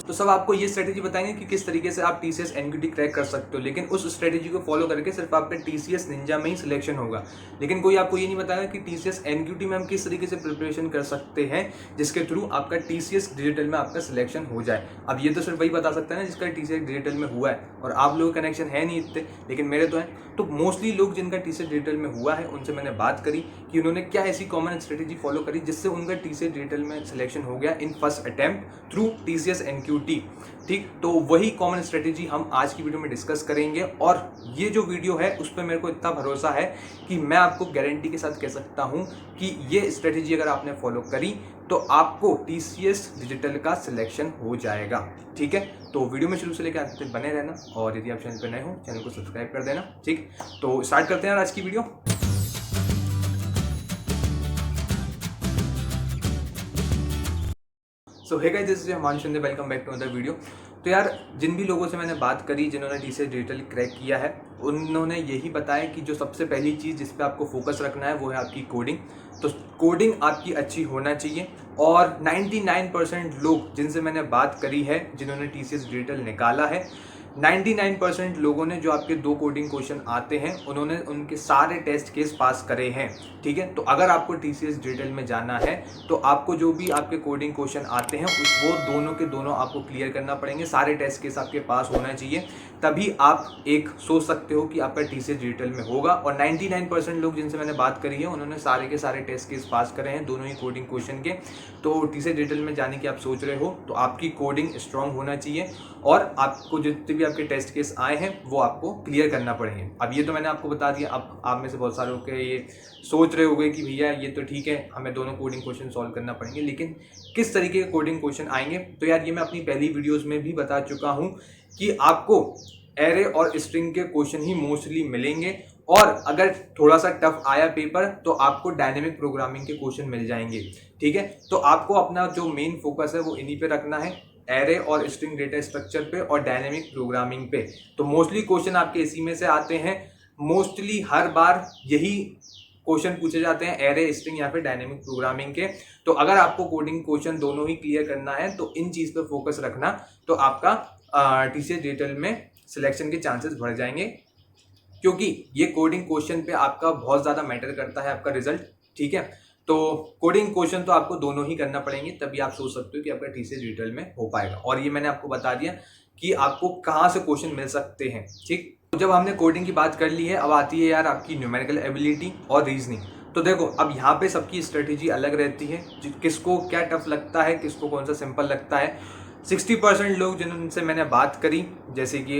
तो सब आपको ये स्ट्रेटेजी बताएंगे कि किस तरीके से आप टीसीएस एनक्यूटी क्रैक कर सकते हो, लेकिन उस स्ट्रेटेजी को फॉलो करके सिर्फ आपका टीसीएस निंजा में ही सिलेक्शन होगा। लेकिन कोई आपको ये नहीं बताएगा कि टीसीएस एनक्यूटी में हम किस तरीके से प्रिपरेशन कर सकते हैं जिसके थ्रू आपका टीसीएस डिजिटल में आपका सिलेक्शन हो जाए। अब ये तो सिर्फ वही बता सकता है ना जिसका टीसीएस डिजिटल में हुआ है, और आप लोगों का कनेक्शन है नहीं इतने, लेकिन मेरे तो हैं। तो मोस्टली लोग जिनका टीसीएस डिजिटल में हुआ है उनसे मैंने बात करी कि उन्होंने क्या ऐसी कॉमन स्ट्रेटेजी फॉलो करी जिससे उनका टीसीएस डिजिटल में सिलेक्शन हो गया in first attempt through TCS NQT. ठीक, तो वही कॉमन स्ट्रेटेजी हम आज की वीडियो में डिस्कस करेंगे। और ये जो वीडियो है उस पर मेरे को इतना भरोसा है कि मैं आपको गारंटी के साथ कह सकता हूं कि ये स्ट्रेटेजी अगर आपने फॉलो करी तो आपको टीसीएस डिजिटल का सिलेक्शन हो जाएगा। ठीक है, तो वीडियो में शुरू से लेकर अंत तक बने रहना, और यदि आप चैनल पर नए हो चैनल को सब्सक्राइब कर देना। ठीक, तो स्टार्ट करते हैं आज की video. So hey guys, this is Himanshu, welcome back to another video. तो यार, जिन भी लोगों से मैंने बात करी जिन्होंने टीसीएस डिजिटल क्रैक किया है, उन्होंने यही बताया कि जो सबसे पहली चीज़ जिस पे आपको फोकस रखना है वो है आपकी कोडिंग। तो कोडिंग आपकी अच्छी होना चाहिए। और 99% लोग जिनसे मैंने बात करी है जिन्होंने टीसीएस डिजिटल निकाला है, 99% लोगों ने जो आपके 2 कोडिंग क्वेश्चन आते हैं उन्होंने उनके सारे टेस्ट केस पास करे हैं। ठीक है, तो अगर आपको टीसीएस डिजिटल में जाना है तो आपको जो भी आपके कोडिंग क्वेश्चन आते हैं वो दोनों के दोनों आपको क्लियर करना पड़ेंगे। सारे टेस्ट केस आपके पास होना चाहिए, तभी आप एक सोच सकते हो कि आपका टीसीएस डिजिटल में होगा। और 99% लोग जिनसे मैंने बात करी है उन्होंने सारे के सारे टेस्ट केस पास करे हैं, दोनों ही कोडिंग क्वेश्चन के। तो टीसीएस डिजिटल में जाने की आप सोच रहे हो तो आपकी कोडिंग स्ट्रांग होना चाहिए, और आपको जितने भी आपके टेस्ट केस आए हैं वो आपको क्लियर करना पड़ेंगे। अब ये तो मैंने आपको बता दिया। अब आप में से बहुत सारे लोग ये सोच रहे होंगे कि भैया ये तो ठीक है, हमें दोनों कोडिंग क्वेश्चन सॉल्व करना पड़ेंगे, लेकिन किस तरीके के कोडिंग क्वेश्चन आएंगे? तो यार, ये मैं अपनी पहली वीडियोस में भी बता चुका हूँ कि आपको एरे और स्ट्रिंग के क्वेश्चन ही मोस्टली मिलेंगे, और अगर थोड़ा सा टफ आया पेपर तो आपको डायनेमिक प्रोग्रामिंग के क्वेश्चन मिल जाएंगे। ठीक है, तो आपको अपना जो मेन फोकस है वो इन्हीं पे रखना है, एरे और स्ट्रिंग डेटा स्ट्रक्चर पे और डायनेमिक प्रोग्रामिंग पे। तो मोस्टली क्वेश्चन आपके इसी में से आते हैं। मोस्टली हर बार यही क्वेश्चन पूछे जाते हैं, एरे, स्ट्रिंग या फिर डायनेमिक प्रोग्रामिंग के। तो अगर आपको कोडिंग क्वेश्चन दोनों ही क्लियर करना है तो इन चीज़ पे फोकस रखना, तो आपका टीसीएस डिजिटल में सिलेक्शन के चांसेस बढ़ जाएंगे, क्योंकि ये कोडिंग क्वेश्चन पे आपका बहुत ज़्यादा मैटर करता है आपका रिजल्ट। ठीक है, तो कोडिंग क्वेश्चन तो आपको दोनों ही करना पड़ेंगे, तभी आप सोच सकते हो कि आपका टीसीएस डिजिटल में हो पाएगा। और ये मैंने आपको बता दिया कि आपको कहाँ से क्वेश्चन मिल सकते हैं। ठीक, तो जब हमने कोडिंग की बात कर ली है, अब आती है यार आपकी न्यूमेरिकल एबिलिटी और रीजनिंग। तो देखो, अब यहाँ पे सबकी स्ट्रेटेजी अलग रहती है, किसको क्या टफ लगता है, किसको कौन सा सिंपल लगता है। 60% लोग जिनसे मैंने बात करी, जैसे कि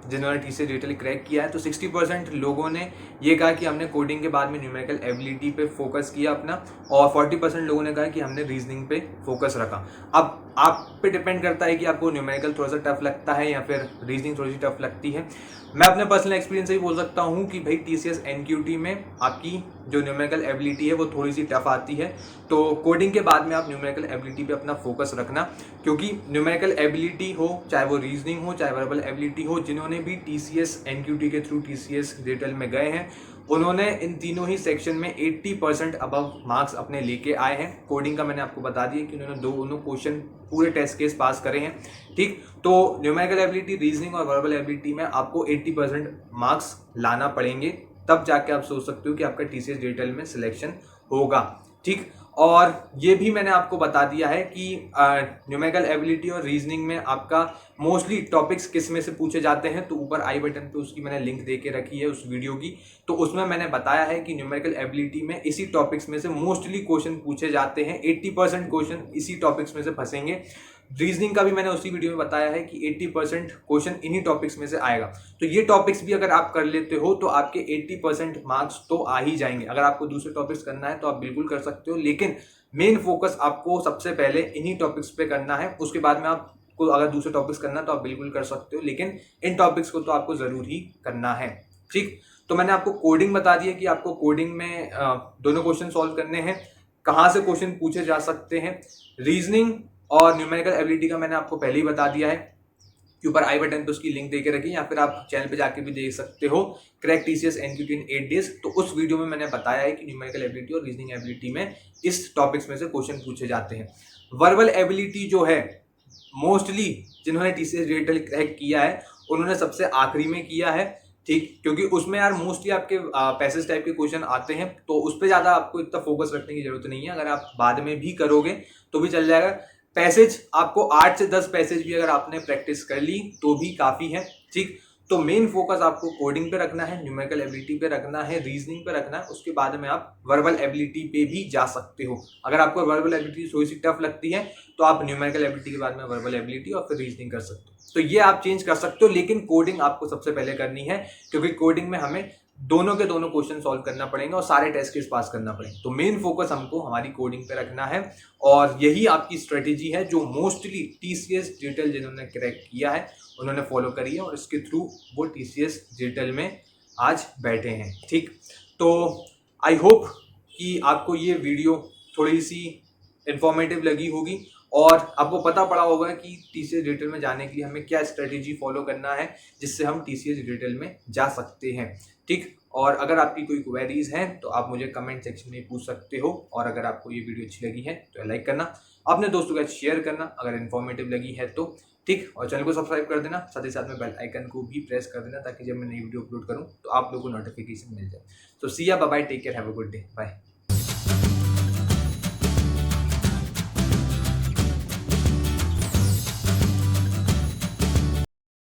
जिन्होंने टीसीएस डिजिटल क्रैक किया है, तो 60% लोगों ने ये कहा कि हमने कोडिंग के बाद में न्यूमेरिकल एबिलिटी पे फोकस किया अपना, और 40% लोगों ने कहा कि हमने रीजनिंग पे फोकस रखा। अब आप पे डिपेंड करता है कि आपको न्यूमेरिकल थोड़ा सा टफ लगता है या फिर रीजनिंग थोड़ी सी टफ लगती है। मैं अपने पर्सनल एक्सपीरियंस से ही बोल सकता हूँ कि भाई टीसीएस एनक्यूटी में आपकी जो न्यूमेरिकल एबिलिटी है वो थोड़ी सी टफ आती है। तो कोडिंग के बाद में आप न्यूमेरिकल एबिलिटी पे अपना फोकस रखना, क्योंकि न्यूमेरिकल एबिलिटी हो, चाहे वो रीजनिंग हो, चाहे वर्बल एबिलिटी हो, जिन्होंने भी टीसीएस एनक्यूटी के थ्रू टीसीएस डिजिटल में गए हैं उन्होंने इन तीनों ही सेक्शन में 80% अबव मार्क्स अपने लेके आए हैं। कोडिंग का मैंने आपको बता दिया कि उन्होंने दोनों क्वेश्चन पूरे टेस्ट केस पास करे हैं। ठीक, तो न्यूमेरिकल एबिलिटी, रीजनिंग और वर्बल एबिलिटी में आपको 80% मार्क्स लाना पड़ेंगे, तब जाके आप सोच सकते हो कि आपका टीसीएस डिजिटल में सिलेक्शन होगा। ठीक, और ये भी मैंने आपको बता दिया है कि न्यूमेरिकल एबिलिटी और रीजनिंग में आपका मोस्टली टॉपिक्स किस में से पूछे जाते हैं। तो ऊपर आई बटन पे उसकी मैंने लिंक दे के रखी है उस वीडियो की, तो उसमें मैंने बताया है कि न्यूमेरिकल एबिलिटी में इसी टॉपिक्स में से मोस्टली क्वेश्चन पूछे जाते हैं। 80% क्वेश्चन इसी टॉपिक्स में से फंसेंगे। रीजनिंग का भी मैंने उसी वीडियो में बताया है कि 80% क्वेश्चन इन्हीं टॉपिक्स में से आएगा। तो ये टॉपिक्स भी अगर आप कर लेते हो तो आपके 80% मार्क्स तो आ ही जाएंगे। अगर आपको दूसरे टॉपिक्स करना है तो आप बिल्कुल कर सकते हो, लेकिन मेन फोकस आपको सबसे पहले इन्हीं टॉपिक्स पे करना है। उसके बाद में आपको अगर दूसरे टॉपिक्स करना है तो आप बिल्कुल कर सकते हो, लेकिन इन टॉपिक्स को तो आपको जरूर ही करना है। ठीक, तो मैंने आपको कोडिंग बता दी है कि आपको कोडिंग में दोनों क्वेश्चन सॉल्व करने हैं, कहाँ से क्वेश्चन पूछे जा सकते हैं। रीजनिंग और न्यूमेरिकल एबिलिटी का मैंने आपको पहले ही बता दिया है कि ऊपर आई बटन पे उसकी लिंक दे के रखी, या फिर आप चैनल पे जाके भी देख सकते हो, क्रैक टीसीएस एनक्यूटी इन 8 डेज। तो उस वीडियो में मैंने बताया है कि न्यूमेरिकल एबिलिटी और रीजनिंग एबिलिटी में इस टॉपिक्स में से क्वेश्चन पूछे जाते हैं। वर्बल एबिलिटी जो है मोस्टली जिन्होंने टीसीएस डिजिटल क्रैक किया है उन्होंने सबसे आखिरी में किया है, ठीक, क्योंकि उसमें यार मोस्टली आपके पैसेज टाइप के क्वेश्चन आते हैं, तो उस पर ज़्यादा आपको इतना फोकस रखने की जरूरत नहीं है। अगर आप बाद में भी करोगे तो भी चल जाएगा। पैसेज आपको 8 से 10 पैसेज भी अगर आपने प्रैक्टिस कर ली तो भी काफ़ी है, ठीक। तो मेन फोकस आपको कोडिंग पे रखना है, न्यूमेरिकल एबिलिटी पे रखना है, रीजनिंग पे रखना है। उसके बाद में आप वर्बल एबिलिटी पे भी जा सकते हो। अगर आपको वर्बल एबिलिटी थोड़ी सी टफ लगती है तो आप न्यूमेरिकल एबिलिटी के बाद में वर्बल एबिलिटी और फिर रीजनिंग कर सकते हो। तो ये आप चेंज कर सकते हो, लेकिन कोडिंग आपको सबसे पहले करनी है, क्योंकि कोडिंग में हमें दोनों के दोनों क्वेश्चन सॉल्व करना पड़ेंगे और सारे टेस्ट केस पास करना पड़ेंगे। तो मेन फोकस हमको हमारी कोडिंग पे रखना है और यही आपकी स्ट्रेटेजी है जो मोस्टली टीसीएस डिजिटल जिन्होंने क्रैक किया है उन्होंने फॉलो करी है और इसके थ्रू वो टीसीएस डिजिटल में आज बैठे हैं, ठीक। तो आई होप कि आपको ये वीडियो थोड़ी सी इंफॉर्मेटिव लगी होगी और आपको पता पड़ा होगा कि टीसीएस डिजिटल में जाने के लिए हमें क्या स्ट्रेटेजी फॉलो करना है जिससे हम टीसीएस डिजिटल में जा सकते हैं, ठीक। और अगर आपकी कोई क्वेरीज हैं तो आप मुझे कमेंट सेक्शन में पूछ सकते हो और अगर आपको ये वीडियो अच्छी लगी है तो लाइक करना, अपने दोस्तों के साथ शेयर करना अगर इन्फॉर्मेटिव लगी है तो, ठीक। और चैनल को सब्सक्राइब कर देना, साथ ही साथ में बेल आइकन को भी प्रेस कर देना ताकि जब मैं नई वीडियो अपलोड करूँ तो आप लोगों को नोटिफिकेशन मिल जाए। तो see ya bye, take care, have a good day, bye.